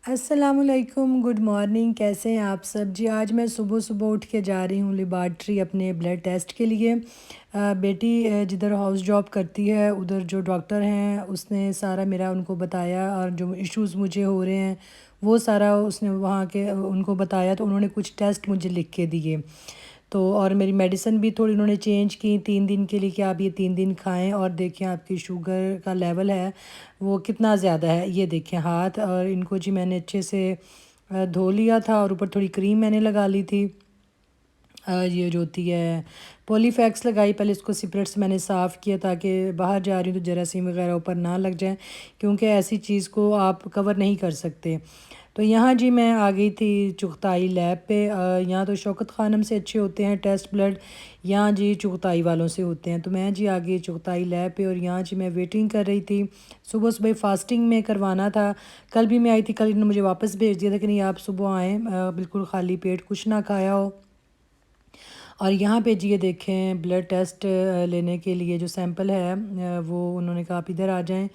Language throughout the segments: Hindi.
अस्सलामुअलैकुम, गुड मॉर्निंग। कैसे हैं आप सब जी। आज मैं सुबह सुबह उठ के जा रही हूँ लेबॉर्ट्री अपने ब्लड टेस्ट के लिए। बेटी जिधर हाउस जॉब करती है उधर जो डॉक्टर हैं उसने सारा मेरा उनको बताया और जो इश्यूज़ मुझे हो रहे हैं वो सारा उसने वहाँ के उनको बताया, तो उन्होंने कुछ टेस्ट मुझे लिख के दिए। तो और मेरी मेडिसिन भी थोड़ी उन्होंने चेंज की 3 दिन के लिए कि आप ये 3 दिन खाएं और देखें आपकी शुगर का लेवल है वो कितना ज़्यादा है। ये देखें हाथ और इनको जी मैंने अच्छे से धो लिया था और ऊपर थोड़ी क्रीम मैंने लगा ली थी। ये जो होती है पॉलीफैक्स लगाई, पहले इसको सिपरेट से मैंने साफ़ किया ताकि बाहर जा रही हूँ तो जरासीम वगैरह ऊपर ना लग जाए, क्योंकि ऐसी चीज़ को आप कवर नहीं कर सकते। तो यहाँ जी मैं आ गई थी चुगताई लैब पे। यहाँ तो शौकत खानम से अच्छे होते हैं टेस्ट ब्लड, यहाँ जी चुगताई वालों से होते हैं। तो मैं जी आ गई चुगताई लैब पे और यहाँ जी मैं वेटिंग कर रही थी। सुबह सुबह फास्टिंग में करवाना था। कल भी मैं आई थी, कल इन्होंने मुझे वापस भेज दिया था कि नहीं आप सुबह आएँ, बिल्कुल खाली पेट कुछ ना खाया हो। और यहाँ पे जी ये देखें ब्लड टेस्ट लेने के लिए जो सैंपल है वो उन्होंने कहा आप इधर आ जाएं।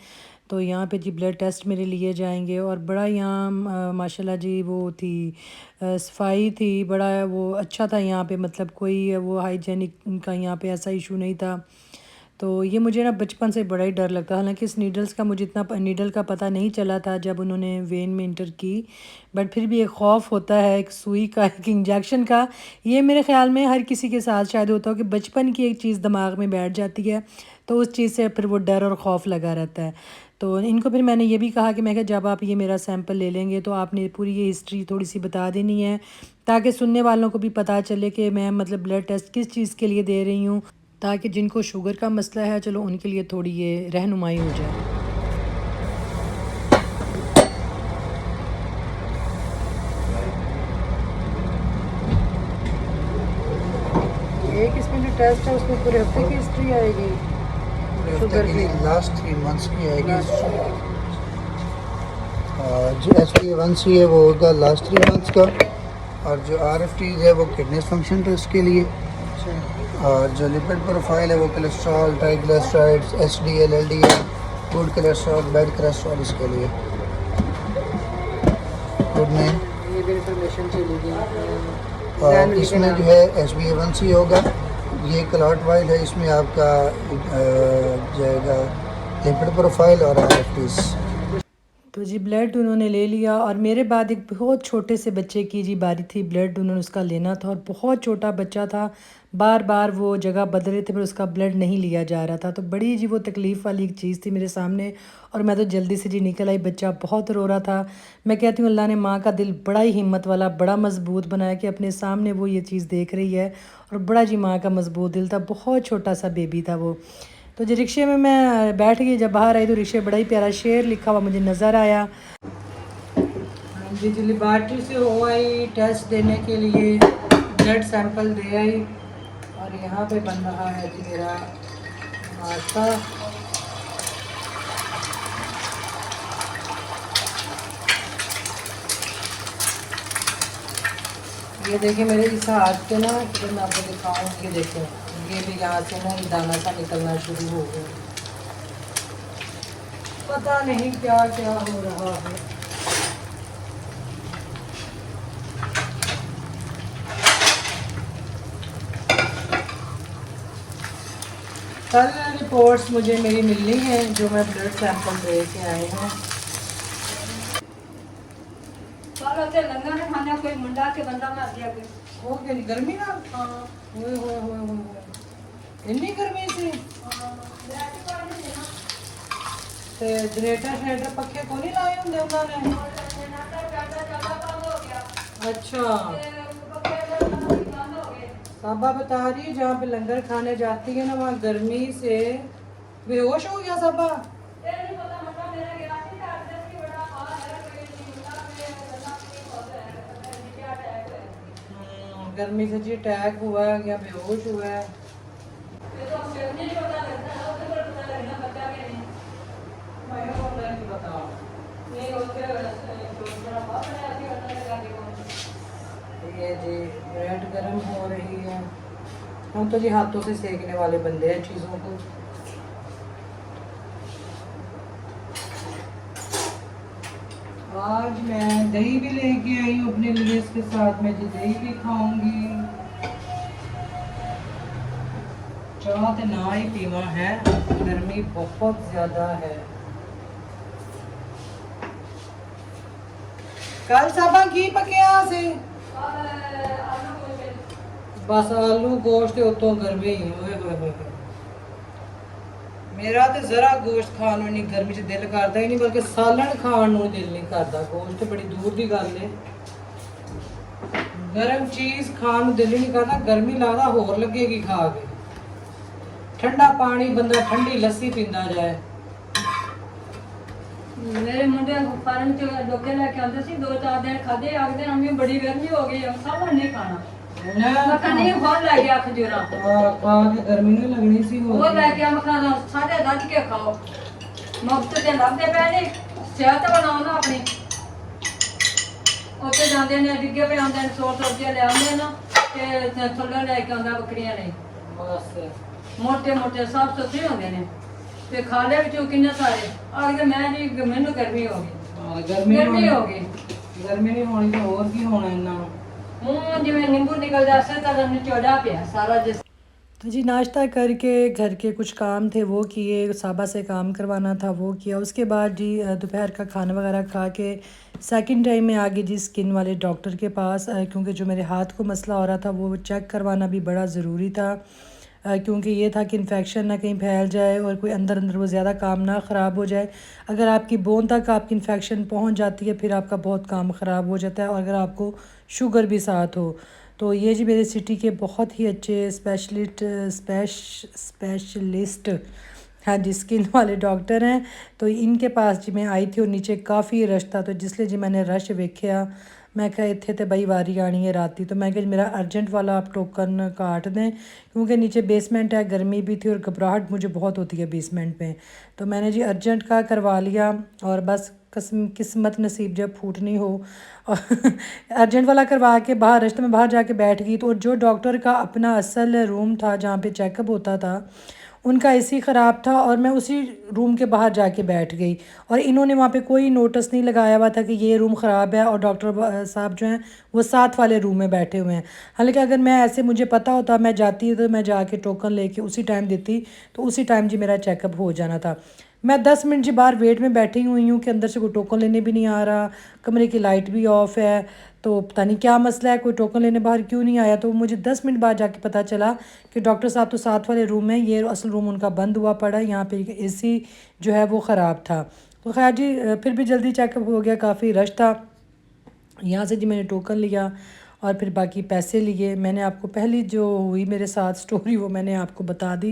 तो यहाँ पे जी ब्लड टेस्ट मेरे लिए जाएंगे और बड़ा यहाँ माशाल्लाह जी वो थी, सफाई थी, बड़ा वो अच्छा था यहाँ पे, मतलब कोई वो हाइजेनिक का यहाँ पे ऐसा इशू नहीं था। तो ये मुझे ना बचपन से बड़ा ही डर लगता, हालांकि इस नीडल्स का मुझे इतना नीडल का पता नहीं चला था जब उन्होंने वेन में इंटर की, बट फिर भी एक खौफ होता है एक सुई का, एक इंजेक्शन का। ये मेरे ख्याल में हर किसी के साथ शायद होता हो कि बचपन की एक चीज़ दिमाग में बैठ जाती है तो उस चीज़ से फिर वो डर और खौफ लगा रहता है। तो इनको फिर मैंने ये भी कहा कि मैं कहा जब आप ये मेरा सैंपल ले लेंगे तो आपने पूरी ये हिस्ट्री थोड़ी सी बता देनी है, ताकि सुनने वालों को भी पता चले कि मैं मतलब ब्लड टेस्ट किस चीज़ के लिए दे रही हूँ, ताकि जिनको शुगर का मसला है चलो उनके लिए थोड़ी ये रहनुमाई हो जाए। एक इसमें जो टेस्ट है उसमें पूरे हफ्ते की हिस्ट्री आएगी शुगर की। लास्ट 3 मंथ्स की आएगी। जो HbA1c है वो होगा लास्ट 3 मंथ्स का, और जो RFT है वो किडनी फंक्शन टेस्ट के लिए, और जो लिपिड प्रोफाइल है वो cholesterol, triglycerides, HDL, LDL, good cholesterol, bad cholesterol इसके लिए। गुड मैन ये भी इंफॉर्मेशन चली गई। और इसमें जो है HbA1c होगा, ये क्लॉट वाइल है, इसमें आपका जाएगा लिपिड प्रोफाइल और RFTs। तो जी ब्लड उन्होंने ले लिया और मेरे बाद एक बहुत छोटे से बच्चे की जी बारी थी, ब्लड उन्होंने उसका लेना था और बहुत छोटा बच्चा था, बार बार वो जगह बदल रहे थे पर उसका ब्लड नहीं लिया जा रहा था। तो बड़ी जी वो तकलीफ़ वाली एक चीज़ थी मेरे सामने और मैं तो जल्दी से जी निकल आई, बच्चा बहुत रो रहा था। मैं कहती हूँ अल्लाह ने माँ का दिल बड़ा ही हिम्मत वाला बड़ा मजबूत बनाया कि अपने सामने वो ये चीज़ देख रही है, और बड़ा जी माँ का मजबूत दिल था, बहुत छोटा सा बेबी था वो। तो जो रिक्शे में मैं बैठ गई, जब बाहर आई तो रिक्शे बड़ा ही प्यारा शेर लिखा हुआ मुझे नज़र आया। जी जी लेबॉर्ट्री से हो आई टेस्ट देने के लिए, ब्लड सैंपल दे आई और यहाँ पे बन रहा है जी मेरा नाश्ता। ये देखिए मेरे इस हाथ पे ना, कि मैं आपको दिखाऊँ कि देखें ये भी यहाँ से ना दाना सा निकलना शुरू हो गया, पता नहीं क्या क्या हो रहा है। कल रिपोर्ट्स मुझे मेरी मिलनी है जो मैं ब्लड सैंपल दे के आए हैं। कोई मुंडा के बंदा मर गया वो गर्मी ना, इन्नी गर्मी सी ते जनरेटर शनेटर पक्खे को नहीं लाए होंगे उन्होंने। अच्छा साबा बता रही है जहाँ पे लंगर खाने जाती है ना वहाँ गर्मी से बेहोश हो गया साबा। गर्मी से जी अटैक हुआ है या बेहोश हुआ है। ये जी ब्रेड गर्म हो रही है, हम तो जी हाथों से सेकने वाले बंदे हैं चीज़ों को। आज मैं दही भी लेके आई हूँ अपने लिए, इसके साथ मैं जी दही भी खाऊंगी। चाह तो ना ही पीवा है, गर्मी बहुत ज़्यादा है। कल साबा की पकिया से बस आलू गोश्त उतो गर्मी ही होए। मेरा तो जरा गोश्त खान नहीं गर्मी च दिल करता ही नहीं, बल्कि सालन खान नूं दिल नहीं करता। गोश्त बड़ी दूर की गल है, गर्म चीज़ खान नूं दिल ही नहीं करता। गर्मी लगता होर लगेगी खा के। ठंडा पानी बंदा ठंडी लस्सी पींदा जाए। मेरे मुंडे फार्म च लोके लेके आते सी, 2-4 दिन खाधे, आखदे अम्मी बड़ी गर्मी हो गई, हम सालन नहीं खाना। मक्खन नहीं फोन लै गया खजूरा खा के गर्मी नहीं लगनी सी। वो लेके आ मक्खन साढ़े 10 के खाओ, मुफ्त से लभदे पै ने, सेहत बनाओ ना अपनी। उत्थे जांदे ने डिग्गे पे आंदे ने, 100 रुपया ले आंदे ना ते थल्ले लेके आंदा बकरियां ने, बस मोटे मोटे साफ सुथरे होंदे ने ते खाले विचों किन्ने सारे। आखदे मैं जी मैनू गर्मी हो गई, गर्मी हो गई। गर्मी नहीं होनी तो और की होना इन्ना मुंह जिवें नींबू निकलदा से तरह निचोड़ा पिया सारा जिस। तो जी नाश्ता करके घर के कुछ काम थे वो किए, साबा से काम करवाना था वो किया। उसके बाद जी दोपहर का खाना वगैरह खा के सेकंड टाइम में आ गई जी स्किन वाले डॉक्टर के पास, क्योंकि जो मेरे हाथ को मसला हो रहा था वो चेक करवाना भी बड़ा ज़रूरी था। क्योंकि ये था कि इन्फेक्शन ना कहीं फैल जाए और कोई अंदर अंदर वो ज़्यादा काम ना ख़राब हो जाए। अगर आपकी बोन तक आपकी इन्फेक्शन पहुंच जाती है फिर आपका बहुत काम ख़राब हो जाता है, और अगर आपको शुगर भी साथ हो। तो ये जी मेरे सिटी के बहुत ही अच्छे स्पेशलिस्ट हाँ जी स्किन वाले डॉक्टर हैं। तो इनके पास जी मैं आई थी और नीचे काफ़ी रश था, तो जिसलिए जी मैंने रश वेख्या मैं कहा इत्थे तो बई वारी आनी है राती। तो मैं कहा मेरा अर्जेंट वाला आप टोकन काट दें, क्योंकि नीचे बेसमेंट है, गर्मी भी थी और घबराहट मुझे बहुत होती है बेसमेंट में। तो मैंने जी अर्जेंट का करवा लिया, और बस किस्मत नसीब जब फूटनी हो और अर्जेंट वाला करवा के बाहर रास्ते में बाहर जाके बैठ गई। तो जो डॉक्टर का अपना असल रूम था जहाँ पे चेकअप होता था, उनका एसी ख़राब था और मैं उसी रूम के बाहर जाके बैठ गई, और इन्होंने वहाँ पे कोई नोटिस नहीं लगाया हुआ था कि ये रूम ख़राब है, और डॉक्टर साहब जो हैं वो साथ वाले रूम में बैठे हुए हैं। हालांकि अगर मैं ऐसे मुझे पता होता मैं जाती तो मैं जाके टोकन लेके उसी टाइम देती, तो उसी टाइम जी मेरा चेकअप हो जाना था। मैं 10 मिनट जी बाहर वेट में बैठी हुई हूँ कि अंदर से कोई टोकन लेने भी नहीं आ रहा, कमरे की लाइट भी ऑफ है। तो पता नहीं क्या मसला है, कोई टोकन लेने बाहर क्यों नहीं आया। तो मुझे 10 मिनट बाद जाके पता चला कि डॉक्टर साहब तो साथ वाले रूम में, ये असल रूम उनका बंद हुआ पड़ा है, यहाँ पे एसी जो है वो ख़राब था। तो खैर जी फिर भी जल्दी चेकअप हो गया, काफ़ी रश था। यहाँ से जी मैंने टोकन लिया और फिर बाकी पैसे लिए। मैंने आपको पहली जो हुई मेरे साथ स्टोरी वो मैंने आपको बता दी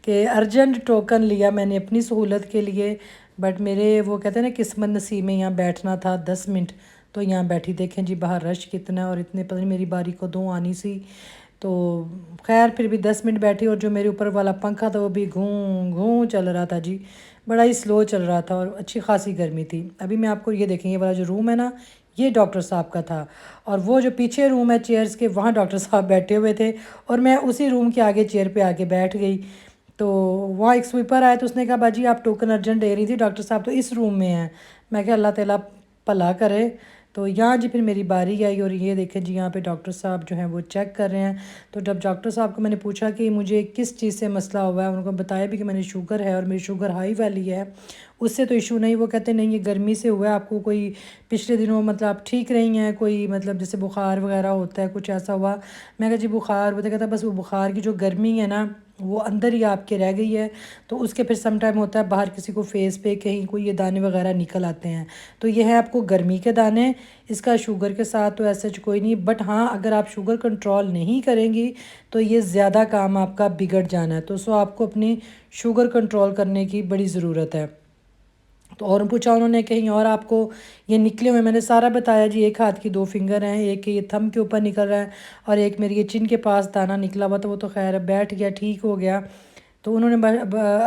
कि अर्जेंट टोकन लिया मैंने अपनी सहूलत के लिए, बट मेरे वो कहते हैं ना किस्मत नसीब में यहाँ बैठना था 10 मिनट, तो यहाँ बैठी। देखें जी बाहर रश कितना है, और इतने पता नहीं मेरी बारी को 2 आनी सी। तो खैर फिर भी 10 मिनट बैठी, और जो मेरे ऊपर वाला पंखा था वो भी घूं घूं चल रहा था जी, बड़ा ही स्लो चल रहा था, और अच्छी खासी गर्मी थी। अभी मैं आपको ये देखें, ये वाला जो रूम है ना ये डॉक्टर साहब का था, और वो जो पीछे रूम है चेयर्स के वहाँ डॉक्टर साहब बैठे हुए थे, और मैं उसी रूम के आगे चेयर पे आके बैठ गई। तो वहाँ एक स्वीपर आया तो उसने कहा बाजी आप टोकन अर्जेंट दे रही थी, डॉक्टर साहब तो इस रूम में हैं। मैं कहा अल्लाह ताला भला करे। तो यहाँ जी फिर मेरी बारी आई, और ये देखें जी यहाँ पे डॉक्टर साहब जो हैं वो चेक कर रहे हैं। तो जब डॉक्टर साहब को मैंने पूछा कि मुझे किस चीज़ से मसला हुआ है, उनको बताया भी कि मैंने शुगर है और मेरी शुगर हाई वाली है, उससे तो इशू नहीं। वो कहते नहीं ये गर्मी से हुआ है, आपको कोई पिछले दिनों मतलब आप ठीक रही हैं, कोई मतलब जैसे बुखार वगैरह होता है कुछ ऐसा हुआ। मैं कहा जी बुखार, वो तो कहता बस वो बुखार की जो गर्मी है ना वो अंदर ही आपके रह गई है, तो उसके फिर सम टाइम होता है बाहर किसी को फेस पे कहीं कोई ये दाने वगैरह निकल आते हैं, तो ये है आपको गर्मी के दाने। इसका शुगर के साथ तो ऐसा कोई नहीं, बट हाँ अगर आप शुगर कंट्रोल नहीं करेंगी तो ये ज़्यादा काम आपका बिगड़ जाना है। तो सो आपको अपनी शुगर कंट्रोल करने की बड़ी ज़रूरत है। तो और पूछा उन्होंने कहीं और आपको ये निकले हुए, मैंने सारा बताया जी। एक हाथ की 2 फिंगर हैं, एक ये थंब के ऊपर निकल रहा है, और एक मेरी ये चिन के पास दाना निकला हुआ, तो वो तो खैर बैठ गया, ठीक हो गया। तो उन्होंने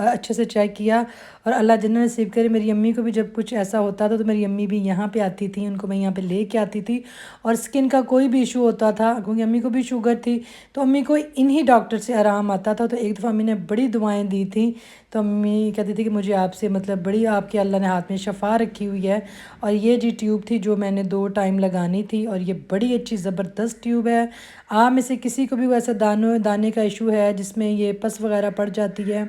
अच्छे से चेक किया और अल्लाह जन्नत नसीब करे। मेरी अम्मी को भी जब कुछ ऐसा होता था तो मेरी अम्मी भी यहाँ पे आती थी, उनको मैं यहाँ पे ले के आती थी। और स्किन का कोई भी इशू होता था, क्योंकि अम्मी को भी शुगर थी, तो अम्मी को इन्हीं डॉक्टर से आराम आता था। तो एक दफ़ा अम्मी ने बड़ी दुआएं दी थी, तो अम्मी कहती थी कि मुझे आपसे मतलब बड़ी आपके अल्लाह ने हाथ में शफ़ा रखी हुई है। और ये जी ट्यूब थी जो मैंने 2 टाइम लगानी थी, और ये बड़ी अच्छी ज़बरदस्त ट्यूब है। आप में से किसी को भी वैसे दाने का इशू है जिसमें ये पस वगैरह पड़ जाती है,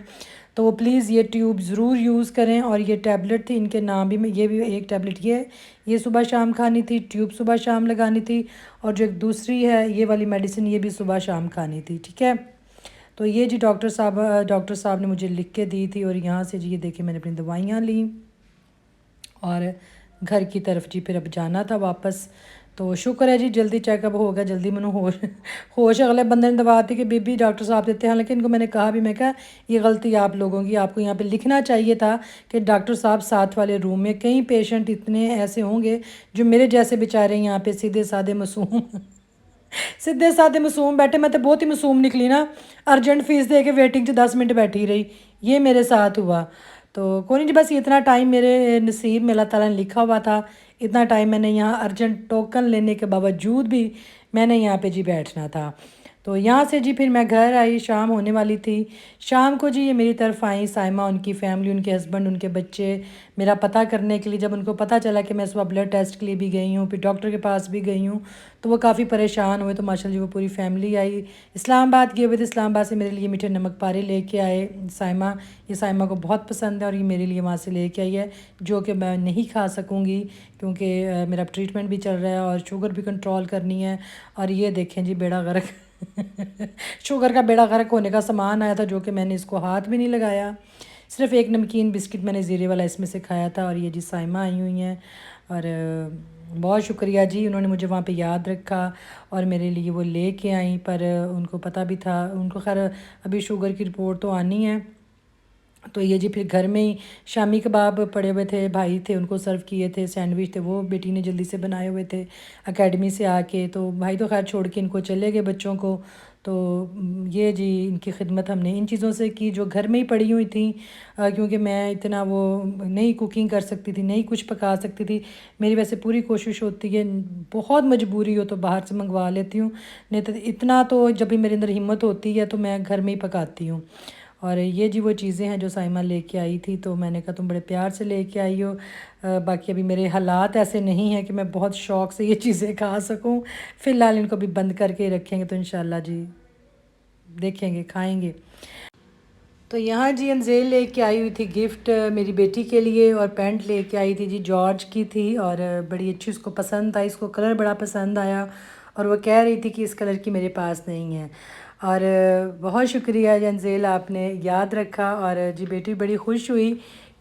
तो वो प्लीज़ ये ट्यूब ज़रूर यूज़ करें। और ये टैबलेट थी, इनके नाम भी मैं, ये भी एक टैबलेट ये सुबह शाम खानी थी, ट्यूब सुबह शाम लगानी थी। और जो एक दूसरी है ये वाली मेडिसिन, ये भी सुबह शाम खानी थी, ठीक है। तो ये जी डॉक्टर साहब ने मुझे लिख के दी थी। और यहाँ से जी ये देखिए मैंने अपनी दवाइयाँ ली और घर की तरफ जी फिर अब जाना था वापस। तो शुक्र है जी जल्दी चेकअप हो गया, जल्दी मैंने होश अगले बंदे ने दवा दी कि बीबी डॉक्टर साहब देते हैं। हालांकि इनको मैंने कहा भी, मैं कहा ये गलती आप लोगों की, आपको यहाँ पे लिखना चाहिए था कि डॉक्टर साहब साथ वाले रूम में। कई पेशेंट इतने ऐसे होंगे जो मेरे जैसे बेचारे यहाँ पे सीधे साधे मासूम सीधे साधे मासूम बैठे। मैं तो बहुत ही मासूम निकली ना, अर्जेंट फीस दे के वेटिंग 'च 10 मिनट बैठी रही। ये मेरे साथ हुआ। तो कोई नहीं जी, बस इतना टाइम मेरे नसीब में अल्लाह ताला ने लिखा हुआ था। इतना टाइम मैंने यहाँ अर्जेंट टोकन लेने के बावजूद भी मैंने यहाँ पे जी बैठना था। तो यहाँ से जी फिर मैं घर आई, शाम होने वाली थी। शाम को जी ये मेरी तरफ आई साइमा, उनकी फैमिली, उनके हस्बैंड, उनके बच्चे, मेरा पता करने के लिए। जब उनको पता चला कि मैं सुबह ब्लड टेस्ट के लिए भी गई हूँ, फिर डॉक्टर के पास भी गई हूँ, तो वो काफ़ी परेशान हुए। तो माशाल्लाह जी वो पूरी फैमिली आई। इस्लामाबाद गए हुए थे, इस्लामाबाद से मेरे लिए मीठे नमक पारे लेके आए साइमा। ये साइमा को बहुत पसंद है और ये मेरे लिए वहाँ से लेके आई है, जो कि मैं नहीं खा सकूँगी क्योंकि मेरा ट्रीटमेंट भी चल रहा है और शुगर भी कंट्रोल करनी है। और ये देखें जी बेड़ा गर्क शुगर का बेड़ा गर्क होने का सामान आया था, जो कि मैंने इसको हाथ भी नहीं लगाया। सिर्फ एक नमकीन बिस्किट मैंने ज़ीरे वाला इसमें से खाया था। और ये जी साइमा आई हुई हैं और बहुत शुक्रिया जी, उन्होंने मुझे वहाँ पे याद रखा और मेरे लिए वो ले के आई। पर उनको पता भी था, उनको खैर अभी शुगर की रिपोर्ट तो आनी है। तो ये जी फिर घर में ही शामी कबाब पड़े हुए थे, भाई थे उनको सर्व किए थे, सैंडविच थे वो बेटी ने जल्दी से बनाए हुए थे एकेडमी से आके। तो भाई तो खैर छोड़ के इनको चले गए बच्चों को। तो ये जी इनकी खिदमत हमने इन चीज़ों से की जो घर में ही पड़ी हुई थी, क्योंकि मैं इतना वो नहीं कुकिंग कर सकती थी, नहीं कुछ पका सकती थी। मेरी वैसे पूरी कोशिश होती है, बहुत मजबूरी हो तो बाहर से मंगवा लेती हूँ, नहीं तो इतना तो जब भी मेरे अंदर हिम्मत होती है तो मैं घर में ही पकाती हूँ। और ये जी वो चीज़ें हैं जो साइमा लेके आई थी, तो मैंने कहा तुम बड़े प्यार से लेके आई हो। बाकी अभी मेरे हालात ऐसे नहीं हैं कि मैं बहुत शौक़ से ये चीज़ें खा सकूं। फ़िलहाल इनको भी बंद करके रखेंगे तो इंशाल्लाह जी देखेंगे, खाएंगे। तो यहाँ जी अंजेल लेके आई हुई थी गिफ्ट मेरी बेटी के लिए, और पैंट लेके आई थी जी जॉर्ज की थी और बड़ी अच्छी उसको पसंद आई, इसको कलर बड़ा पसंद आया और वो कह रही थी कि इस कलर की मेरे पास नहीं है। और बहुत शुक्रिया जी अंजेल, आपने याद रखा। और जी बेटी बड़ी खुश हुई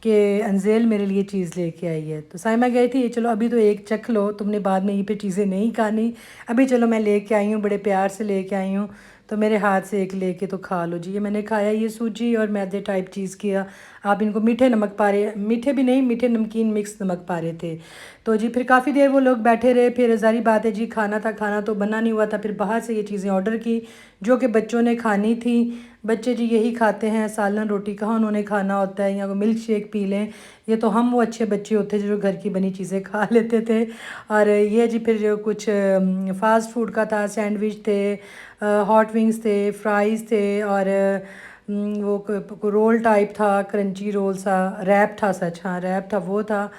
कि अंजेल मेरे लिए चीज़ लेके आई है। तो साइमा गई थी, चलो अभी तो एक चख लो, तुमने बाद में ये पे चीज़ें नहीं खानी, अभी चलो मैं लेके आई हूँ, बड़े प्यार से लेके आई हूँ, तो मेरे हाथ से एक लेके तो खा लो जी। ये मैंने खाया, ये सूजी और मैदे टाइप चीज़ किया। आप इनको मीठे नमक पारे, मीठे भी नहीं, मीठे नमकीन मिक्स नमक पारे थे। तो जी फिर काफ़ी देर वो लोग बैठे रहे। फिर ज़ाहिर बात है जी खाना था, खाना तो बना नहीं हुआ था। फिर बाहर से ये चीज़ें ऑर्डर की जो कि बच्चों ने खानी थी। बच्चे जी यही खाते हैं, सालन रोटी कहाँ उन्होंने खाना होता है, या वो मिल्क शेक पी लें। ये तो हम वो अच्छे बच्चे होते जो घर की बनी चीज़ें खा लेते थे। और ये जी फिर जो कुछ फ़ास्ट फूड का था, सैंडविच थे, हॉट विंग्स थे, फ्राइज़ थे, और वो रोल टाइप था, क्रंची रोल सा, रैप था, सच हाँ रैप था, वो था।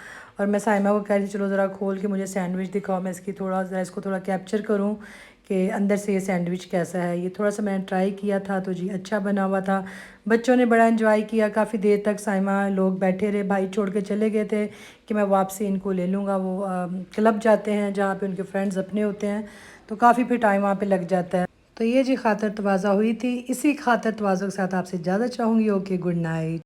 और मैं साइमा को कह रही थी चलो ज़रा खोल के मुझे सैंडविच दिखाओ, मैं इसको थोड़ा कैप्चर करूँ कि अंदर से ये सैंडविच कैसा है। ये थोड़ा सा मैंने ट्राई किया था तो जी अच्छा बना हुआ था। बच्चों ने बड़ा एंजॉय किया, काफ़ी देर तक साइमा लोग बैठे रहे। भाई छोड़ के चले गए थे कि मैं वापसी इनको ले लूँगा, वो क्लब जाते हैं जहाँ पे उनके फ्रेंड्स अपने होते हैं, तो काफ़ी फिर टाइम वहाँ पे लग जाता है। तो ये जी खातर तवाज़ा हुई थी। इसी खातर तवाज़ा के साथ आपसे ज़्यादा चाहूँगी। Okay, good night.